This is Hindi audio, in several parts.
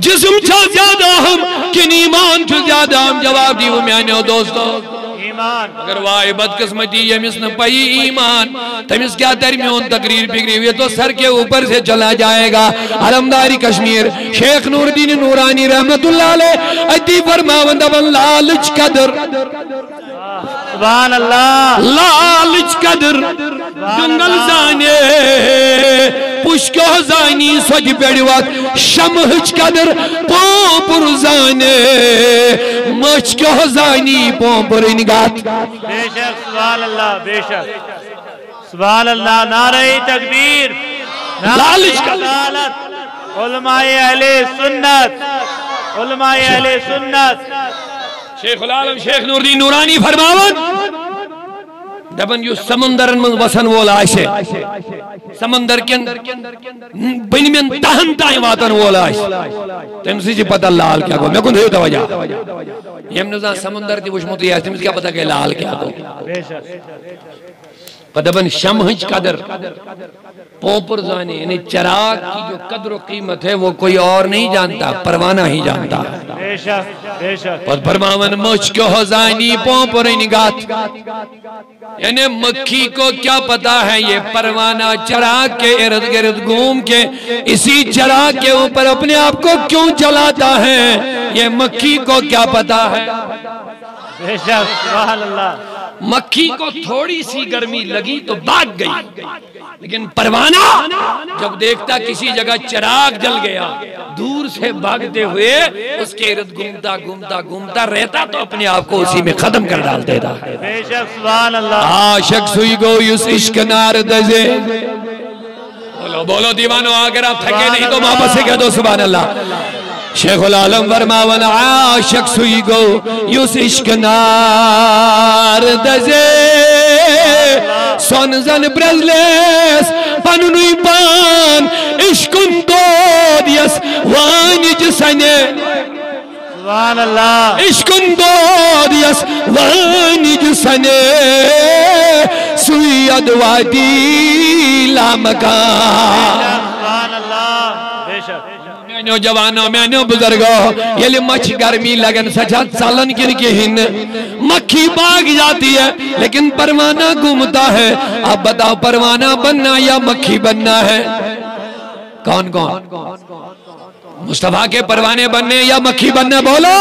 जिस्म ज्यादा हम कि ईमान ज्यादा हम? जवाब दी वो म्यानो दोस्तों अगर वाह बदकिस्मती यमिस न पाई ईमान तमिस क्या दरमियान तकरीर बिगड़ी हुई तो सर के ऊपर से चला जाएगा। अलमदारी कश्मीर शेख नूरुद्दीन नूरानी रहमतुल्लाह अलैह अति फरमावंद लालच कदर सुभान अल्लाह लालच कदर जंगल जाने पुष्को जानी सज पेड़वत शमहच कदर पोपुर जाने मचको जानी पोपुर इनगात। बेशक सुभान अल्लाह बेशक सुभान अल्लाह। नारे तकबीर लालच कदर उलमाए अहले सुन्नत उलमाए अहले सुन्नत। शेखुल आलम शेख नूरुद्दीन नूरानी फरमावन दबन यु समंदरन में वसन वोल आशे समंदर के बनिमन तहन ताई वातन वोल आश तम से पता लाल क्या गो। मैं को देव तवजा यम नजा समंदर ती वुशमुत या तम क्या पता के लाल क्या गो। पदबन शमहज कदर पोपर जाने यानी चिराग की जो कदर और कीमत है वो कोई और नहीं जानता, परवाना ही जानता है। बेशक बेशक। और परमावन मुझ को हजानी पोपर निगात यानी मक्खी को क्या पता है ये परवाना चिराग के इर्द गिर्द घूम के इसी चिराग के ऊपर अपने आप को क्यों जलाता है ये मक्खी को क्या पता है। बेशक सुभान अल्लाह। मक्खी को थोड़ी सी गर्मी लगी तो भाग गई, लेकिन परवाना जब देखता किसी जगह चिराग जल गया दूर से भागते हुए उसके इर्द घूमता घूमता घूमता रहता तो अपने आप को उसी में खत्म कर डाल देता है। बेशक सुभान अल्लाह। आशिक सुई गो युस इश्क नार दजे। बोलो बोलो दीवानो अगर आप थके नहीं तो वापस से कह दो सुभान अल्लाह। शेखुल आलम फरमावन आशिक सुई गो युस इश्क नार दजे सोन जन ब्रजलेस पनुई पान इश्कुन तो दियस वानिज सने सुभान अल्लाह। इश्कुन तो दियस वानिज सने सुई अदवादी लामका। सुभान अल्लाह बेशक। मैंने जवानों मैंने बुजुर्गों ये मछ गर्मी लगन सचा चलन किन के हिन मक्खी भाग जाती है लेकिन परवाना घूमता है। अब बताओ परवाना बनना या मक्खी बनना है? कौन कौन मुस्तफा के परवाने बनने या मक्खी बनना? बोलो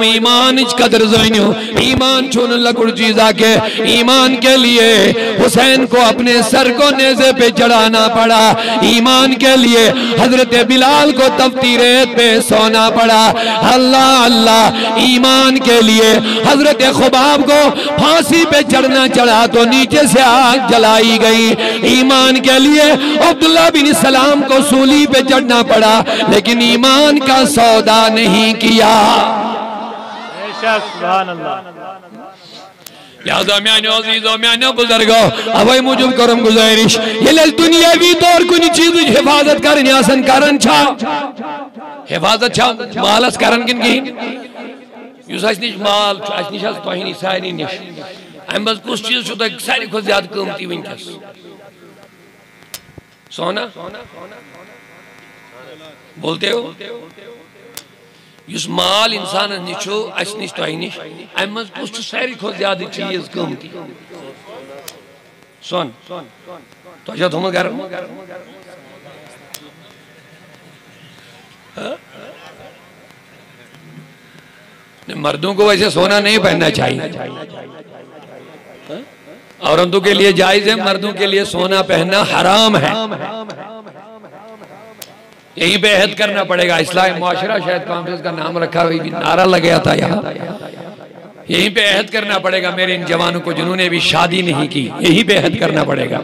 ईमान कदर जानियो ईमान छून लकुड़ चीजा के ईमान के लिए हुसैन को अपने सर को नेज़े पे चढ़ाना पड़ा। ईमान के लिए हजरत बिलाल को तपती रेत पे सोना पड़ा। अल्लाह अल्लाह। ईमान के लिए हजरत खुबाब को फांसी पे चढ़ना चढ़ा तो नीचे से आग जलाई गई। ईमान के लिए अब्दुल्ला बिन सलाम को सूली पे चढ़ना पड़ा लेकिन ईमान का सौदा नहीं किया। सुभान अल्लाह। लिहाजा म्यानो अजीजों म्यानो बुजुर्गों अवै मुझुब करम गुजारिश ये दुनियावी तौर कुछ चीज हिफाजत करने आसन करन छा हिफाजत छा मालस करन किन की युस अस निश माल अस निश तोह निश सारी निश अम बस कुछ चीज छु तक सारी खो ज्यादा कीमती वनकस सोना बोलते हो युस माल इंसान निशो अस निश तोह निश अम मज कुछ सारी खो ज्यादा चीज कीमती सोन तो तुम घर मर्दों को वैसे सोना नहीं पहनना चाहिए। औरतों के लिए जायज है, मर्दों के लिए सोना पहनना हराम है। यहीं पे अहद करना पड़ेगा। इस्लामी मुआशरा शायद कॉन्फ्रेंस का नाम रखा हुआ नारा लग गया था यहाँ। यहीं पे अहद करना पड़ेगा मेरे इन जवानों को जिन्होंने अभी शादी नहीं की। यहीं पे अहद करना पड़ेगा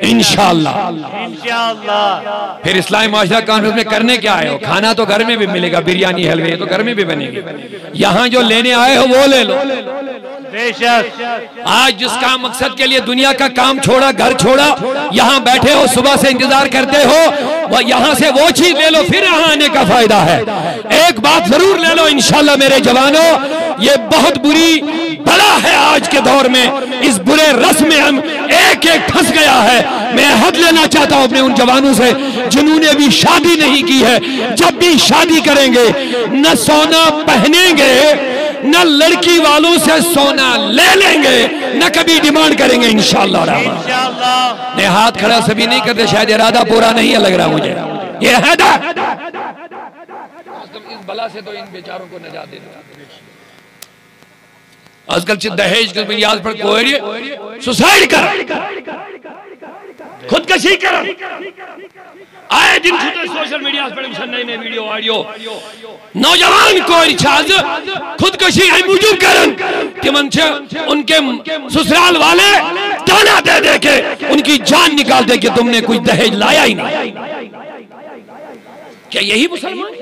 इंशाअल्लाह। फिर इस्लामी मुआशरा कॉन्फ्रेंस में करने क्या आए हो? खाना तो घर में भी मिलेगा, बिरयानी हलवे तो घर में भी बनेगी। यहाँ जो लेने आए हो वो ले लो। बेशक। आज जिसका मकसद के लिए दुनिया का काम छोड़ा, घर छोड़ा, यहाँ बैठे हो, सुबह से इंतजार करते हो, वह यहाँ से वो चीज ले लो, फिर यहाँ आने का फायदा है। एक बात जरूर ले लो इंशाल्लाह मेरे जवानों, ये बहुत बुरी बला है आज के दौर में। इस बुरे रस्म में हम एक एक फंस गया है। मैं हद लेना चाहता हूं अपने उन जवानों से जिन्होंने अभी शादी नहीं की है। जब भी शादी करेंगे न सोना पहनेंगे, न लड़की वालों से सोना ले लेंगे, न कभी डिमांड करेंगे इंशाअल्लाह। मैं हाथ खड़ा सभी नहीं करते, शायद इरादा पूरा नहीं है लग रहा मुझे। ये है इस बला से तो इन बेचारों को नजात दे दो। आजकल दहेज के बुनियाद पर कोई सुसाइड कर, खुदकशी कर, आए दिन सोशल मीडिया पर नए नए वीडियो ऑडियो, नौजवान कोई छाज खुदकशी मूजूब करन तिमन उनके ससुराल वाले ताना दे दे के उनकी जान निकाल दे कि तुमने कोई दहेज लाया ही नहीं। क्या यही मुसलमान,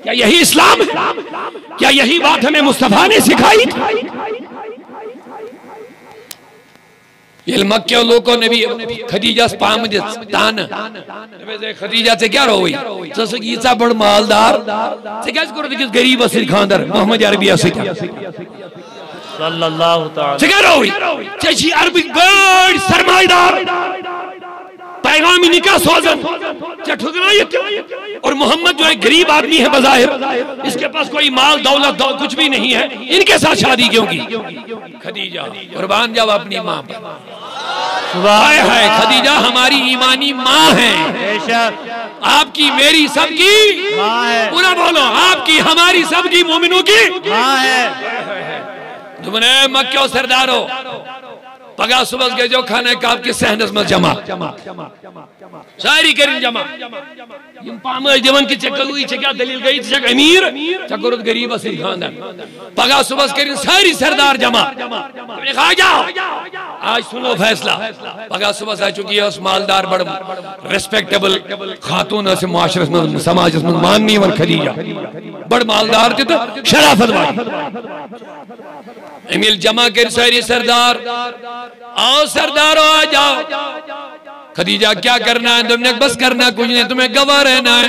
क्या यही इस्लाम है? क्या यही बात हमें मुस्तफा ने सिखाई? मक्के लोगों ने भी खदीजा पाम तान खदीजा से क्या रोई यीसा बड़ मालदार से क्या गरीब असिर खानदार मोहम्मद अरबी सल्लल्लाहु तआला से क्या रोई अरबी बड़ सरमाईदार पैगामी निकाह सोजन और मोहम्मद जो है गरीब आदमी है बज़ाहिर, इसके पास कोई माल दौलत कुछ भी नहीं है, इनके साथ शादी क्यों की? खदीजा कुर्बान जाओ अपनी माँ पर। है खदीजा हमारी ईमानी माँ है, आपकी मेरी सबकी माँ है। पूरा बोलो, आपकी हमारी सबकी मोमिनों की माँ है। तुमने मक्के सरदारो पगा सुबह के जो खाने का आपके सहनस में जमा सारी करीन जमा जमन की चक्कर क्या दलील गई चक अमीर चक्कर गरीब असीर खानदान पगा सुबह करीन सारी सरदार जमा कहा जाओ आज सुनो फैसला। पगा सुबह आ चुकी है उस मालदार बड़ रेस्पेक्टेबल खातून से मुआशरे में समाज में माननी वन खदीजा बड़ मालदार थे तो शराफत वाली अमीर जमा कर सारी सरदार आओ सरदारों आ जाओ। खदीजा क्या करना है? तुमने बस करना कुछ नहीं, तुम्हें गवाह रहना है।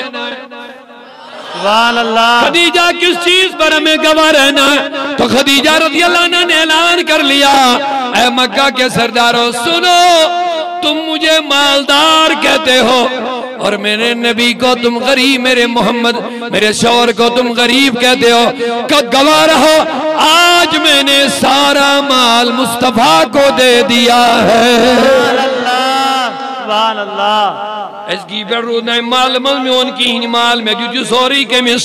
सुभान अल्लाह। खदीजा किस चीज पर हमें गवाह रहना है? तो खदीजा रज़ियल्लाहु अन्हा ने ऐलान कर लिया, ऐ मक्का के सरदारों सुनो, तुम मुझे मालदार कहते हो और मेरे नबी को तुम गरीब, मेरे मोहम्मद मेरे शौहर को तुम गरीब कहते हो। कब गवाह रहो, आज मैंने सारा माल मुस्तफा को दे दिया है। सुभान अल्लाह। इसकी माल में उनकी माल में जो सोरी के मिस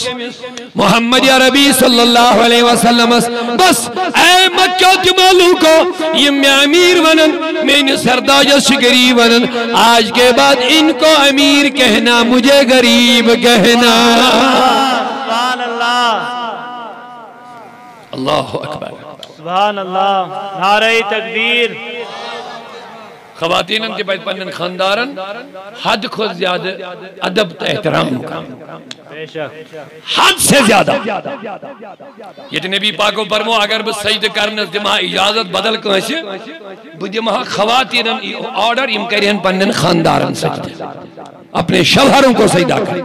मोहम्मद अरबी सल्लल्लाहु अलैहि वसल्लम बस ऐ मक्का के मालू को ये मैं अमीर बनन मैंने सरदार गरीब बनन, आज के बाद इनको अमीर कहना मुझे गरीब कहना। सुभान अल्लाह। अल्लाहु अकबर। सुभान अल्लाह। नारे तकबीर। खवातीन के बचपन खानदारन हद खुद ज्यादा अदब एहतराम का हद से ज्यादा ये नबी पाको फरमो अगर बस सजद करने दिमा इजाजत बदल कंसे बह दिमा खवातीन ऑर्डर इम करें पन्न खानदारन सजदा अपने शौहरों को सजदा कर।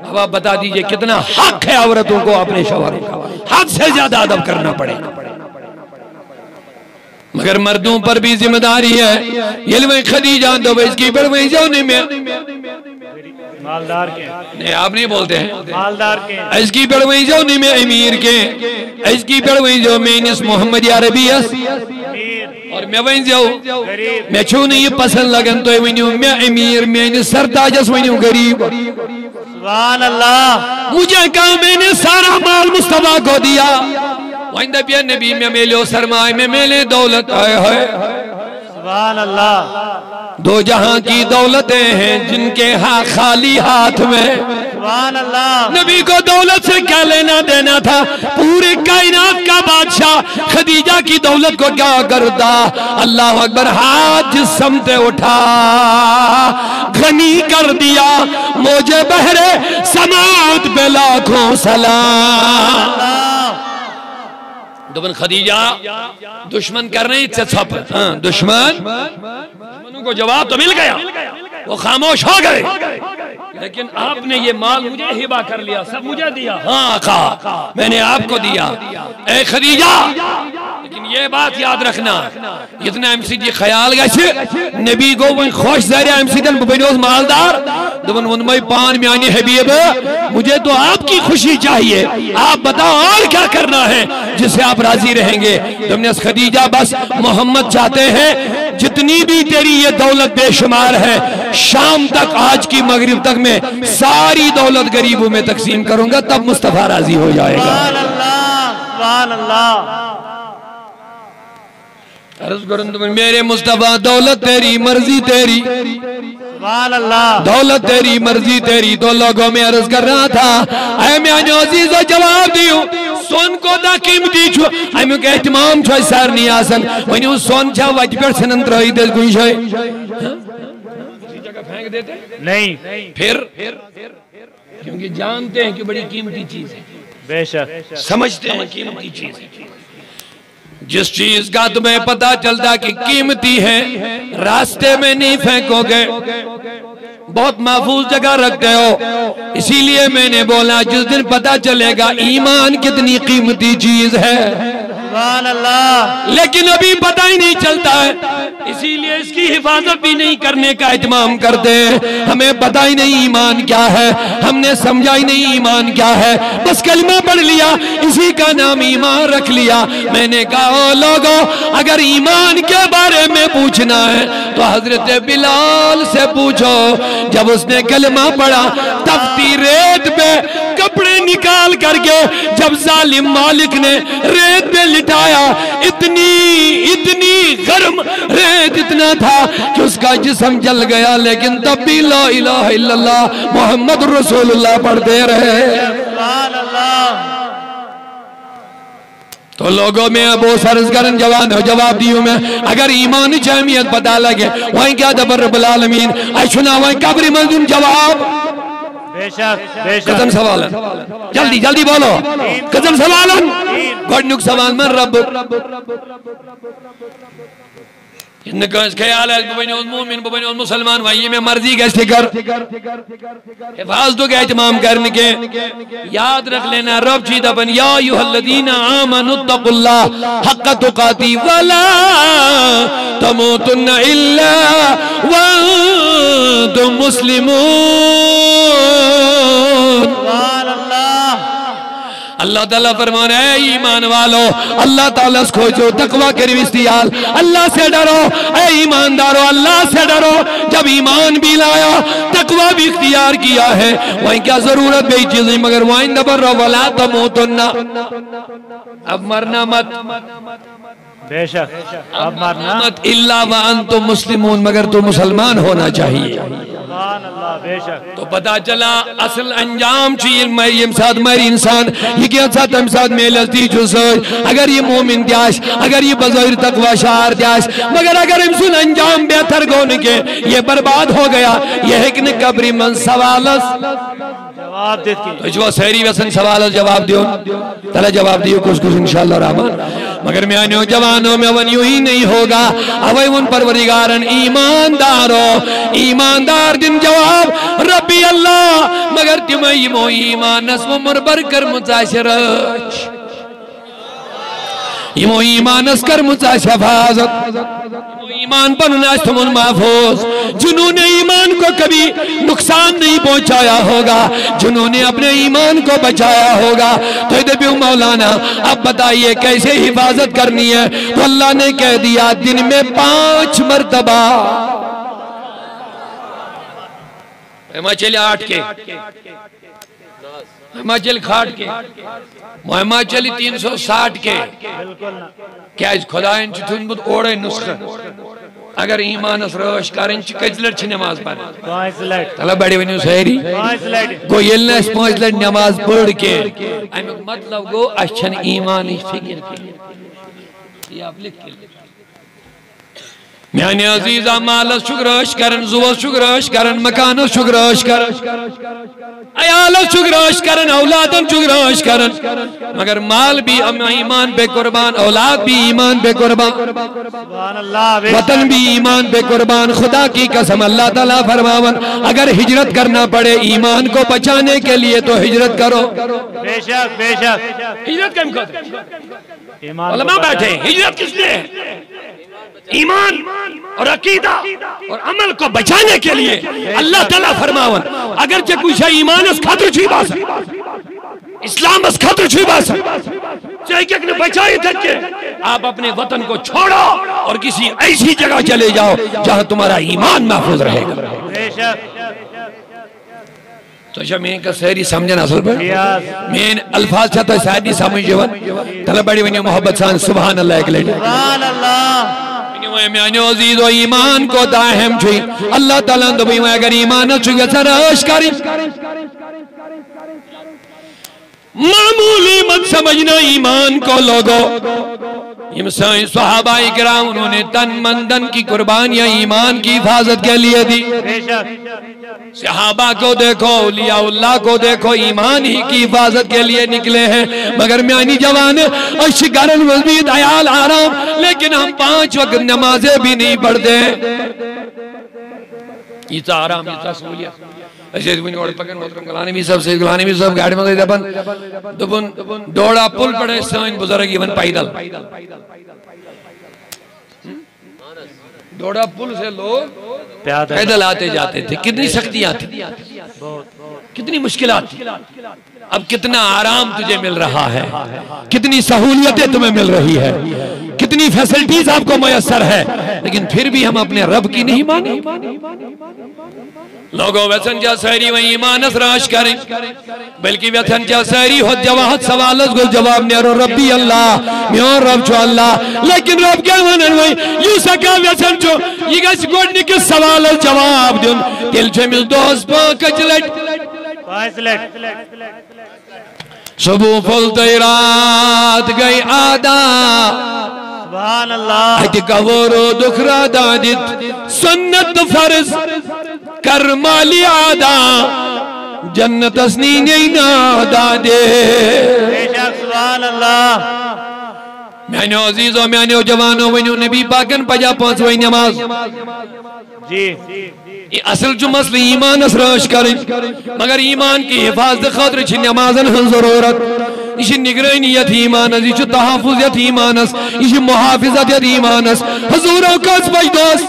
अब आप बता दीजिए कितना हक है औरतों को अपने शौहरों का हद से ज्यादा अदब करना पड़ेगा। मगर मर्दों पर भी जिम्मेदारी है। ये वही खदीजा दो इसकी बड़ वही जो नहीं में मालदार के नहीं आप नहीं बोलते हैं मालदार के इसकी बड़ वही जो नहीं में अमीर के इसकी बड़ वही जो मैं इस मोहम्मद अरबी और मैं वही जो मैं छू नहीं पसंद लगन तो वही मैं अमीर मैं सरताजस वही गरीब। सुभान अल्लाह। मुझे कहा मैंने सारा माल मुस्तफा को दिया नबी में मेले सरमाए में मेले दौलत आए है। सुभान अल्लाह। दो जहां की दौलतें हैं जिनके हाँ खाली हाथ में। सुभान अल्लाह। नबी को दौलत से क्या लेना देना था? पूरे कायनात का बादशाह खदीजा की दौलत को क्या करता? अल्लाह अकबर। हाथ जिस समते उठा घनी कर दिया मुझे बहरे समात पे लाखों सलाम। दोपन खदीजा दुश्मन करने से छप दुश्मन को जवाब तो मिल गया, वो खामोश हो गए। लेकिन आपने ये माल मुझे हिबा कर लिया, सब मुझे दिया। हाँ आका, मैंने आपको दिया ए खदीजा। लेकिन ये बात याद रखना, इतना एमसीडी ख्याल गए नबी गो वो खुश जरिया एमसीडन बनो मालदार दोपन वो पान में हबीब मुझे तो आपकी खुशी चाहिए, आप बताओ और क्या करना है जिससे आप राजी रहेंगे। तुमने खदीजा बस मोहम्मद चाहते हैं जितनी भी तेरी ये दौलत बेशुमार है, शाम तक आज की मगरिब तक मैं सारी दौलत गरीबों में तकसीम करूंगा, तब मुस्तफा राजी हो जाएगा। सुभान अल्लाह। अर्ज करूं मेरे मुस्तफा दौलत तेरी मर्जी तेरी, सुभान अल्लाह। दौलत तेरी मर्जी तेरी। तो लोगों में अर्ज कर रहा था ऐ मेरे अजीजो जवाब दियो सोन को दा कीमती छु अमुक एहतमाम छ सारनी आसन वनु सोन छ वट पे छन त्रई दे कुन शय जगह फेंक देते नहीं, फिर क्योंकि जानते हैं कि बड़ी कीमती चीज है, बेशक समझते हैं कीमती चीज है। जिस चीज का तुम्हें पता चलता कि कीमती है रास्ते में नहीं फेंकोगे, बहुत महफूज जगह रखते हो। इसीलिए मैंने बोला जिस दिन पता चलेगा ईमान कितनी कीमती चीज है, सुभान अल्लाह, लेकिन अभी पता ही नहीं चलता है, इसीलिए इसकी हिफाजत भी नहीं करने का इत्माम करते हैं। हमें पता ही नहीं ईमान क्या है, हमने समझा ही नहीं ईमान क्या है, बस कलमा पढ़ लिया, इसी का नाम ईमान रख लिया। मैंने कहा ओ लोगों, अगर ईमान के बारे में पूछना है तो हजरत बिलाल से पूछो। जब उसने कलमा पढ़ा तख्ती रेत पे कपड़े निकाल करके जब जालिम मालिक ने रेत पे लिटाया, इतनी गर्म रेत इतना था कि उसका जिस्म जल गया, लेकिन तब भी ला इलाहा इल्लल्लाह मोहम्मद रसूलुल्लाह पढ़ते रहे। सुभान अल्लाह। तो लोगों में अबू सरजगरन जवान हो जवाब दियो में अगर ईमान की अहमियत पता लगे वहीं क्या दबर रब्बुल आलमीन अशुना वहीं कब्र मंजूर जवाब बेशक कसम सवाल जल्दी जल्दी बोलो कसम सवाल गोडनुक सवाल में रब इनका ख्याल है बबनो मोमिन बबनो मुसलमान वही में मर्जी कैसे कर हिफाजत का एहतमाम करने के याद रख लेना। रब चीज अपन या अय्युहल्लज़ीना आमनुत्तकुल्लाह हक्क तुकाती वला तमूतुन्ना इल्ला व अंतुम मुस्लिमून। अल्लाह ताला फरमाना है ईमान वालो अल्लाह ताला से खोजो, तकवा के रिश्तेदार अल्लाह से डरो, ऐ ईमानदारो अल्लाह से डरो। जब ईमान भी लाया तकवा भी इख्तियार किया है, वहीं क्या जरूरत गई चीज मगर वहीं नबर वला तमूतुन्ना, अब मरना मत, बेशक अब मरना मत इल्ला व अंतुम मुस्लिमून, मगर तो मुसलमान होना चाहिए। सुभान अल्लाह। बेशक तो पता चला असल अंजाम साथ मरी इंसान ये क्या तम साथ मेलती अगर ये मोमिन त्यास अगर ये बज़ाहिर तकवा शार त्यास, मगर अगर इमसन अंजाम बेहतर गोन के ये बर्बाद हो गया। ये है कि कब्री मन सवालस जवाब देती तो जो सहरी वसन सवाल जवाब दियो तला जवाब दियो कुछ कुछ इंशाअल्लाह रहमान। मगर मैं जवानों में वन यूं ही नहीं होगा, अवै उन परवरिगारन ईमानदारो ईमानदार दिन जवाब रब्बी अल्लाह, मगर तुम ईमान नस्व मुरबर कर मुताशरच यमो ईमानस कर मुचा शफाजत ईमान पर तुम महफूज, जिन्होंने ईमान को कभी नुकसान नहीं पहुंचाया होगा, जिन्होंने अपने ईमान को बचाया होगा। तो इधर मौलाना अब बताइए कैसे हिफाजत करनी है। तो अल्लाह ने कह दिया दिन में 5 मरतबा हिमाचल 8 के हिमाचल खाट के हिमाचल 360 के क्या खुदा थुनमुत ओड़े नुस्खा अगर ईमान रोश कर कज नमाज पढ़ बड़े वन सहरी गो ये 5 लट नमाज पढ़ के अमुक मतलब गो अन ईमान फिक्र मेरे अजीजा मालस शुक्रश करन, जुवस शुक्रश करन, मकान शुक्रश करन, अयाल शुक्रश करन, औलादन शुक्रश करन, मगर माल भी ईमान पे कुर्बान, औलाद भी ईमान पे कुर्बान, वतन भी ईमान पे कुर्बान। खुदा की कसम अल्लाह ताला फरमावन, अगर हिजरत करना पड़े ईमान को बचाने के लिए तो हिजरत करो। बेशक बेशक हिजरत क्यों करते? ईमान उलमा बैठे, हिजरत किस लिए? ईमान और अकीदा और अमल को बचाने के लिए। अल्लाह ताला फरमावन, अगर जे कुछ ईमान अस खातिर छुई बास, इस्लाम अस खातिर छुई बास, चाहे कि ने बचाई थके, आप अपने वतन को छोड़ो और किसी ऐसी जगह चले जाओ जहां तुम्हारा ईमान महफूज रहेगा। बेशक तो जब मैं का सहरी समझन असल पर मैं अल्फाज चाहता सहरी समझ जवन तलब बड़ी वनी मोहब्बत सान सुभान अल्लाह एक लेट सुभान अल्लाह। मेरे अजीजो ईमान को दाहम छुई अल्लाह ताला तो भी अगर ईमान छुई सरश करी मामूली मत समझना ईमान को लोगो। सहाबा इकराम उन्होंने तन मन धन की कुर्बानियां ईमान की हिफाजत के लिए दी। सहाबा को देखो, औलियाउल्लाह को देखो, ईमान ही की हिफाजत के लिए निकले हैं। मगर म्यानी जवान अशगरन मस्जिद अयाल आराम, लेकिन हम 5 वक्त नमाजें भी नहीं पढ़ते। इतना आराम, इतना सहूलियत ऐसे गलाने भी सब गाड़ी में दपन दौड़ा पुल पड़े सन बुजुर्ग इवन पैदल दौड़ा पुल से लोग पैदल आते जाते थे। कितनी शक्तियां थी, कितनी मुश्किलात थी। अब कितना आराम तुझे मिल रहा है, कितनी सहूलियतें तुम्हें मिल रही है, कितनी फैसिलिटीज आपको मयसर है, लेकिन फिर भी हम अपने रब की नहीं माने। लोगों वचन जा सहरी वही ईमान राश करें, बल्कि वचन जा सहरी हो जवाहत सवाल को जवाब ने रब्बी अल्लाह म्यों रब छो अल्लाह। लेकिन रब क्या वनन वही यू सका वचन छो ये गस गोडनी के सवाल जवाब दिन दिल छे मिल दोस्त पांच लट सुबह फुलते रात गई आदा सुभान अल्लाह। कवरो दुखरा दादित सुन्नत फर्ज कर माली आदा जन्नत असनी नहीं ना दादे। सुभान अल्लाह। मैंने अजीजों मैंने जवानों वनो नबी पाकन पजा 5 वही नमाज जी ये असल जो मसले ईमान असराश करें, मगर ईमान की हिफाजत खातिर छ नमाजन हन जरूरत। ये निगरानियत ईमानस, ये तहफुज़ ईमानस, ये मुहाफिजत ईमानस। हुजूरों का बजदोस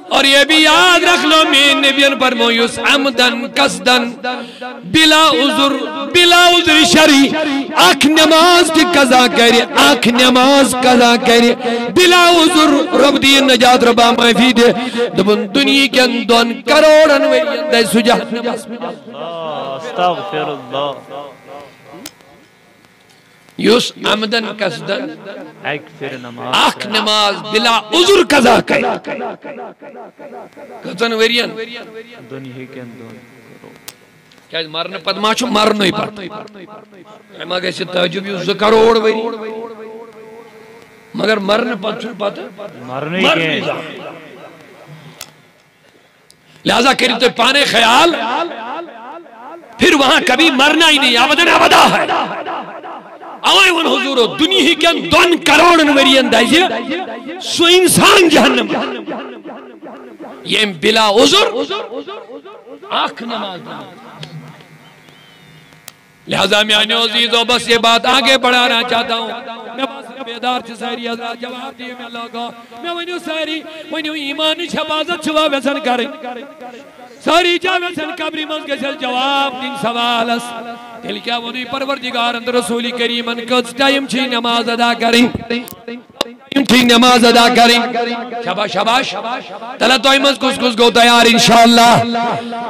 और ये भी याद रख लो मेन नबियन पर मोयुस अमदन कसदन बिला उज़्र शरी आख नमाज की कज़ा करे, आख नमाज कज़ा करे बिला उज़्र रब दी नजात रबा माफी दे। दुनिया के अंदर करोड़न वे सुजा अस्तगफिरुल्लाह युस अमदन कसदन आख नमाज बिला उज़्र कज़ा करे कतन वेरियन दुनिया के अंदर क्या मरने पदमा छु मरनो ही पड़ता एमा कैसे ताजुब 2 करोड़ वरी मगर मरने पद छु पता मरने के लिहाजा करी तो पाने ख्याल फिर वहां कभी मरना ही नहीं, अबदन अबदा है। अवाय वन हुजूरो दुनिया के 2 करोड़ वरी अंदाजे सो इंसान जहन्नम ये बिला उज़्र आख नमाज। लिहाजा मैं अजीजों बस ये बात आगे बढ़ाना चाहता हूँ। मैं बेदार सहरी जवाब दिए मैं लोगो मैं वनु सहरी वनु ईमान हिफाजत छुआ व्यसन करें सारी जा व्यसन कब्री मस गसल जवाब दिन सवालस दिल क्या वनु परवरदिगार अंदर रसूल करीमन कस टाइम छी नमाज अदा करें, ठीक नमाज अदा करें। शाबाश शाबाश तला तो इमस कुछ को तैयार इंशाअल्लाह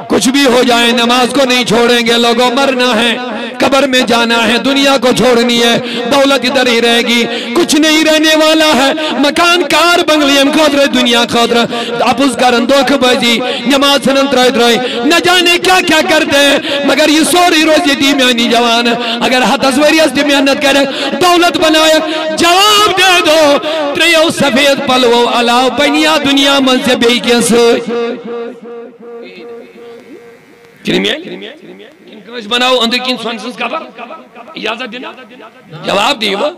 कुछ भी हो जाए नमाज को नहीं छोड़ेंगे। लोगों मरना है, कब्र में जाना है, दुनिया को छोड़नी है, दौलत इधर ही रहेगी, कुछ नहीं रहने वाला है। मकान कार बंगले हम खोद रहे दुनिया खोद रहे आपस करन दुख बजी नमाज सनन त्रय न जाने क्या क्या करते हैं। मगर ये सोरी रोज यतीम दुनियानी जवान अगर हतस वरियस दी मेहनत करे दौलत बनाए जवाब दे दो त्रियो सफेद पलवो अलाव बनिया दुनिया मन से बेई केस बनाओ अंदर किन संसद कबर इजाजत देना जवाब दियो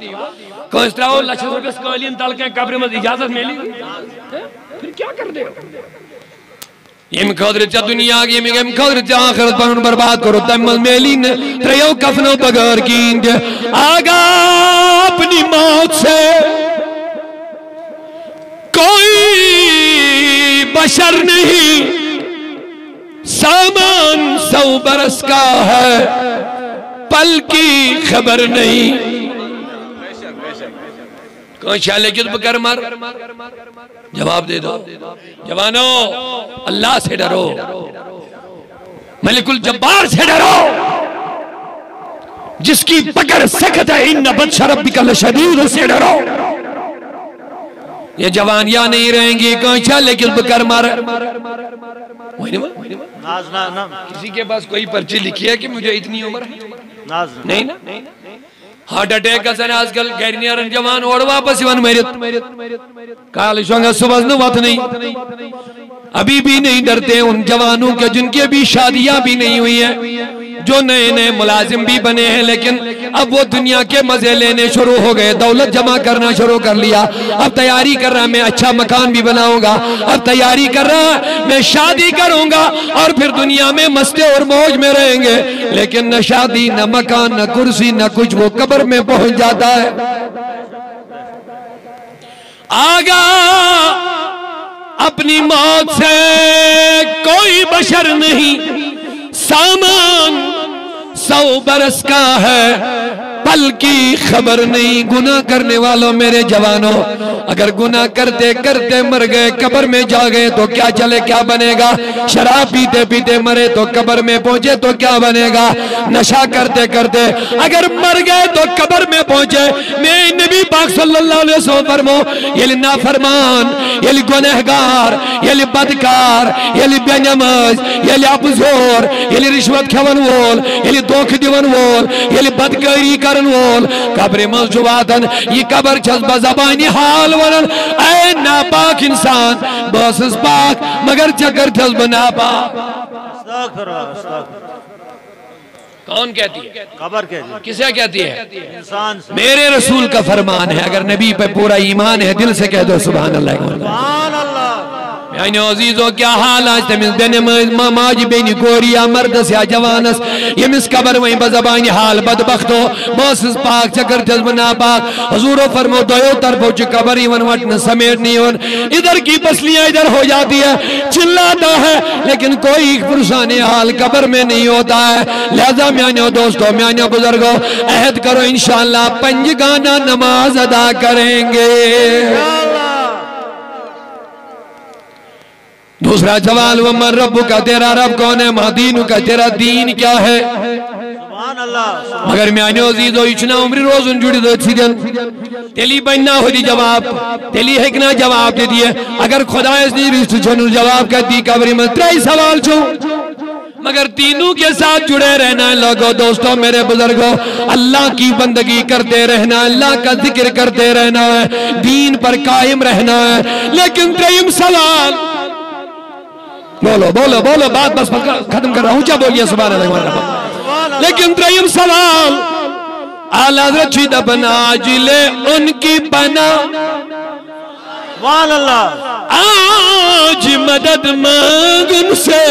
कौन त्राओ लाख रुपए कालीन तल के कब्र में इजाजत मिली फिर क्या कर दे यम खदर च दुनिया यम खदर च आखिरत पर बर्बाद करो तम मेली न त्रयो कफनो बगैर कीन आगा अपनी मौत से कोई बशर नहीं सामान 100 बरस का है पल की खबर नहीं कौन शाले की कर मर जवाब दे दो जवानों अल्लाह से डरो मलिकुल जब्बार से डरो जिसकी पकड़ सख्त है इन बत्श रब्बिकल शदीद से डरो ये जवान या नहीं रहेंगे कौन शाले की कर मर किसी के पास कोई पर्ची लिखी है कि मुझे इतनी उम्र है नहीं ना हार्ट अटैक का सन आजकल गैरनियर जवान और वापस वन मेरित काल शोंगा सुबह न वत नहीं अभी भी नहीं डरते उन जवानों के जिनके भी शादियां भी नहीं हुई है जो नए नए मुलाजिम भी बने हैं लेकिन अब वो दुनिया के मजे लेने शुरू हो गए दौलत जमा करना शुरू कर लिया अब तैयारी कर रहा मैं अच्छा मकान भी बनाऊंगा अब तैयारी कर रहा मैं शादी करूंगा और फिर दुनिया में मस्ते और मौज में रहेंगे लेकिन न शादी न मकान न कुर्सी न कुछ वो कब्र में पहुंच जाता है आगा अपनी मौत से कोई बशर नहीं सामान 100 बरस का है पल की खबर नहीं गुनाह करने वालों मेरे जवानों अगर गुनाह करते करते मर गए कब्र में जा गए तो क्या चले क्या बनेगा शराब पीते पीते मरे तो कब्र में पहुंचे तो क्या बनेगा नशा करते करते अगर मर गए तो कब्र में पहुंचे मैं नबी पाक सल्लल्लाहु अलैहि वसल्लम फरमो ये नाफरमान ये गुनहगार ये बदकार ये बेनमाज ये अबजोर ये रिश्वत खवन वोल ये धोख दिवन वोल ये बदकारी करन वोल कब्र में जुवातन ये कब्र छस बज़बानी हाल वरन ऐ नापाक इंसान बसस पाक मगर चक्कर छस बनापाक कौन कहती है कब्र कहती है किसे कहती है इंसान मेरे रसूल का फरमान है अगर नबी पे पूरा ईमान है दिल से कह दो सुभान अल्लाह सुभान अल्लाह अजीजों क्या हाल आज तमिस बेन माज बेन गोरिया मर्दस या जवानस यमिस कबर वहीं बज़बानी हाल बदबख्तो बसस पाक चक्कर छस बनापाक हुजूर फरमो दोयो तरफो च कबर इवन वट न समेट नहीं होन इधर की पसलियां इधर हो जाती है चिल्लाता है लेकिन कोई पुरसाने हाल कबर में नहीं होता है लिहाजा म्यानो दोस्तों म्यानो बुजुर्गों अहद करो इंशाअल्लाह पंजगाना नमाज अदा करेंगे दूसरा सवाल वमर रब्बु का तेरा रब कौन है मदीनु का तेरा दीन क्या है सुभान अल्लाह मगर म्यानो अजीजो इचना उम्र रोजुन जुड़ी दो छिदन तेली बनना होदी जवाब तेली हेकना जवाब दे दिए अगर खुदा इस रिश्ते छनु जवाब का दी कब्र में त्रै सवाल छो मगर तीनों के साथ जुड़े रहना है लोगों दोस्तों मेरे बुजुर्गों अल्लाह की बंदगी करते रहना अल्लाह का जिक्र करते रहना है दीन पर कायम रहना है लेकिन त्रयम सवाल बोलो बोलो बोलो बात बस खत्म कर रहा हूं क्या बोलिए सुभान अल्लाह लेकिन त्रयम सवाल आला रशीद बना जिले उनकी बना वाल अल्लाह आज मदद मांग उनसे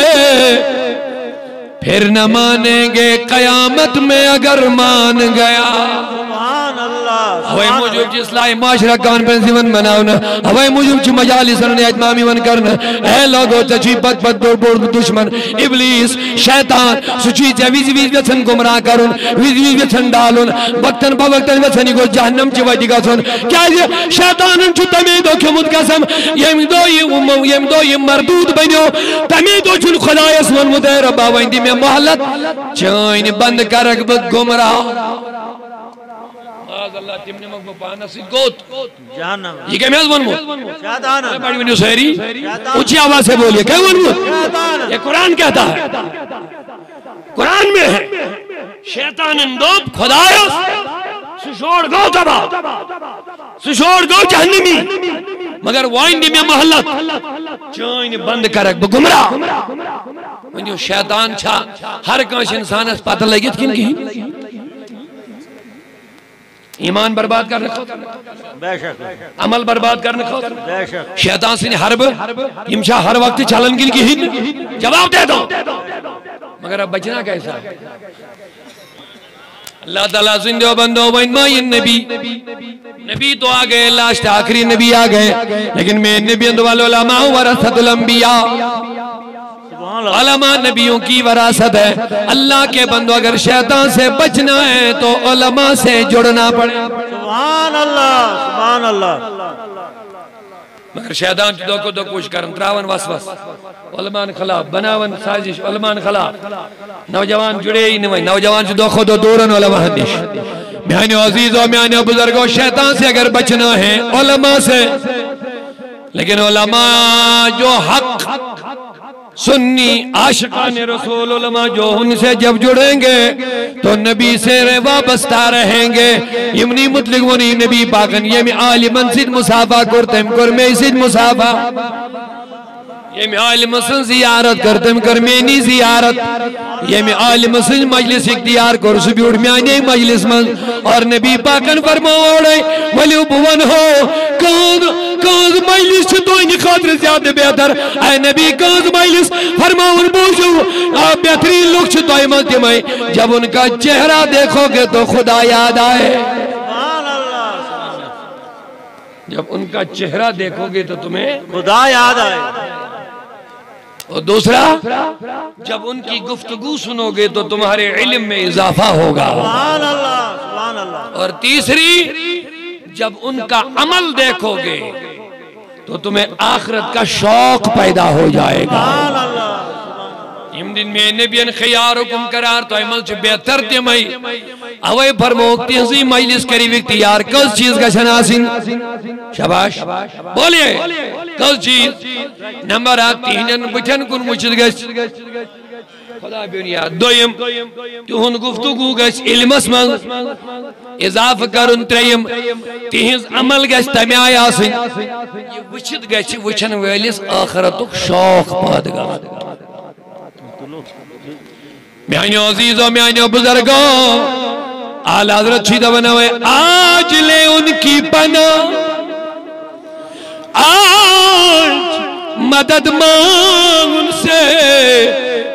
फिर न मानेंगे कयामत में अगर मान गया हवाई मुजब इस्लाही माशरा कॉन्फ्रेंस वन बनाना हवाई मुजब मजालिस इमामी वन करना ए लोगो तची पद पद बोर दुश्मन इब्लीस शैतान सुची विज विज व्यसन गुमराह करुन विज विज व्यसन डालुन वक्तन बवक्तन व्यसन गो जहन्नम च वजि गसन क्या शैतान छु तमे दो खमुद कसम यम दो ये मरदूद बनो तमे दो छु खुदायस वन मुदे रब्बा वंदी में मोहलत चैन बंद करक ब गुमराह अल्लाह तिमने मग पाना से गोत जहन्नम ये क्या मैं वनमो शैतान बड़ी बनी शहरी ऊंची आवाज से बोलिए क्या वनमो ये कुरान कहता है कुरान में है शैतान दोप खुदायो सुशोर गो तबा सुशोर गो जहन्नमी मगर वाइन में मोहल्लत चैन बंद करक ब गुमराह वनो शैतान छा हर कांस इंसानस पता लगित किन की ईमान बर्बाद करने बेशक अमल बर्बाद करने बेशक शैतान से हरब इमशा हर वक्त चलन किन की जवाब दे दो मगर अब बचना कैसा अल्लाह ताला जिंदो बंदो नबी तो आ गए लास्ट आखिरी नबी आ गए लेकिन मैं नबी उलमा वरसतुल अंबिया उलमा नबियों की वरासत है। अल्लाह के बंदो अगर शैतान से बचना है तो उलमा से जुड़ना पड़े। सुभान अल्लाह सुभान अल्लाह। मगर शैतान दो को दो कुछ करन त्रावन वसवस उलमान खिलाफ बनावन साजिश उलमान खिलाफ नौजवान जुड़े ही नहीं नौजवान से दो खुद दूरन उलमा हदीस म्याने अजीजों म्याने बुजुर्गों शैतान से अगर बचना है उलमा से लेकिन उलमा जो हक सुन्नी आशिकान रसूल उलमा जो उनसे जब जुड़ेंगे तो नबी से वाबस्ता रहेंगे। इमनी मुतलिक वनी नबी पाकन ये में आली मंसिद मुसाफा करतेम कर मैसिद मुसाफा ये में आली मसन जियारत करतेम कर मेनी जियारत ये में आली मसन मजलिस इख्तियार कर सुबह उठ म्याने मजलिस में और नबी पाकन फरमाओड़े वली भवन हो काज काज मजलिस तो इन खातिर ज्यादा बेहतर ऐ नबी काज मजलिस फरमाउन बोझो आप बेहतरीन लोग तो मत जब उनका चेहरा देखोगे तो खुदा याद आए। जब उनका चेहरा देखोगे तो तुम्हें खुदा याद आए। और दूसरा जब उनकी गुफ्तगू सुनोगे तो तुम्हारे इल्म में इजाफा होगा। और तीसरी जब उनका अमल देखोगे तो तुम्हें आखिरत का शौक पैदा हो जाएगा। इम दिन में नबियन खयारुकुम करार तो अमल से बेहतर तिमई अवय फरमोक तिजी मजलिस करी इख्तियार कस चीज का शनासिन शाबाश बोलिए कस चीज नंबर 3 बचन कुन मुचद गस खुदा बिनिया दोयम तुहन गुफ्तगू गस इल्मस मन इजाफा करन त्रयम तिहिज अमल गस तमे आय आसिन ये वचित गस वचन वलिस आखिरतुक शौक पाद गा। म्यानो अजीजों म्यानो बुजुर्गों आला हज़रत सीधा बनावे आज ले उनकी पना आज मदद मांग उनसे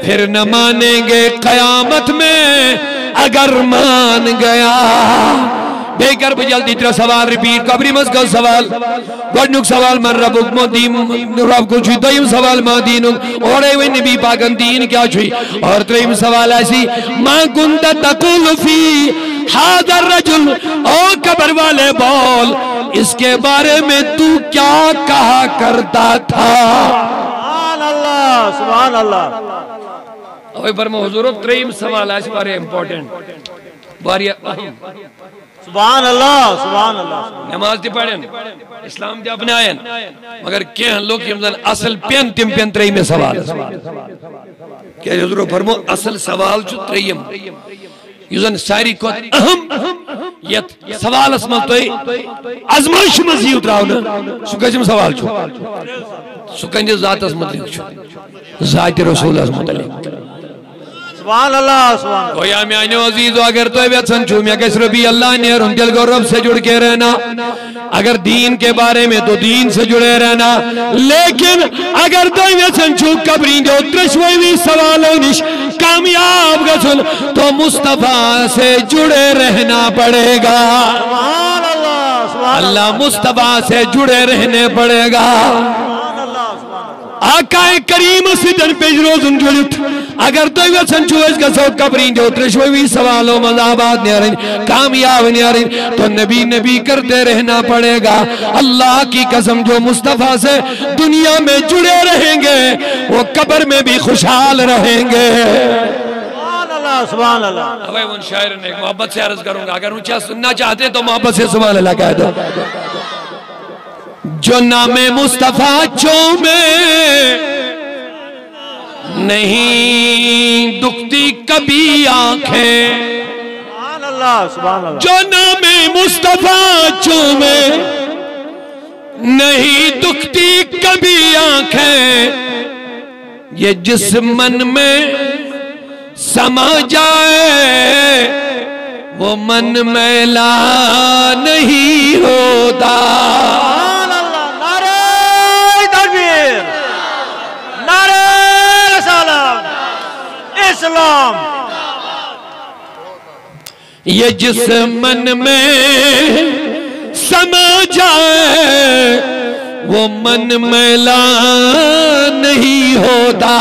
फिर न मानेंगे कयामत में अगर मान गया। बेकर जल्दी तेरा सवाल रिपीट कबरी मस्कल सवाल गडनुक सवाल मन रबुक मोदीम रब को छुई दोयम सवाल मादीन और वे नबी पाकन दीन क्या छुई और त्रीम सवाल ऐसी मां कुंत तकुल फी हादर रजुल ओ कब्र वाले बोल इसके बारे में तू क्या कहा करता था। सुभान अल्लाह सुभान अल्लाह। ओए फरमा हुजूर त्रीम सवाल ऐसी बारे इंपॉर्टेंट बारी सुभान अल्लाह सुभान अल्लाह। नमाज ति पढ़न इस्लाम ति अपनायन मगर के लोग यमजन असल पेन तिम पेन त्रयम सवाल के हुजूर फरमो असल सवाल छु त्रयम युजन सारी को अहम यत सवाल असम तो आजमाइश मजी उतराव न सुकजम सवाल छु सुकंज जात अस मुतलिक छु जात रसूल अस मुतलिक सुभान अल्लाह सुभान अल्लाह। ओया म्यानो अजीजो अगर तो व्यसन छु मैं कस रबी अल्लाह ने और दिल को रब से जुड़ के रहना अगर दीन के बारे में तो दीन से जुड़े रहना लेकिन अगर तो व्यसन छु कबरी जो त्रशवी सवालों निश कामयाब गसुल तो मुस्तफा से जुड़े रहना पड़ेगा। सुभान अल्लाह सुभान अल्लाह मुस्तफा से जुड़े रहने पड़ेगा। आकाए करीम सिदन पेज रोजुन जुलित अगर तो वे संचुएस का सौ कबरी जो त्रशवी सवालों मजाबाद न्यारिन कामयाब न्यारिन तो नबी नबी करते रहना पड़ेगा। अल्लाह की कसम जो मुस्तफा से दुनिया में जुड़े रहेंगे वो कब्र में भी खुशहाल रहेंगे। सुभान अल्लाह सुभान अल्लाह। अब उन शायर ने मोहब्बत से अर्ज करूंगा अगर ऊंचा सुनना चाहते तो मोहब्बत से सुभान अल्लाह कह दो। जो नामे मुस्तफा चूमे नहीं दुखती कभी आंखें अल्लाह सुभान अल्लाह। जो नामे मुस्तफा चूमे नहीं दुखती कभी आंखें, ये जिस मन में समा जाए वो मन मैला नहीं होता। नारे तकबीर, नारे रिसालत, इस्लाम। ये जिस मन में समा जाए वो मन मैला नहीं होता।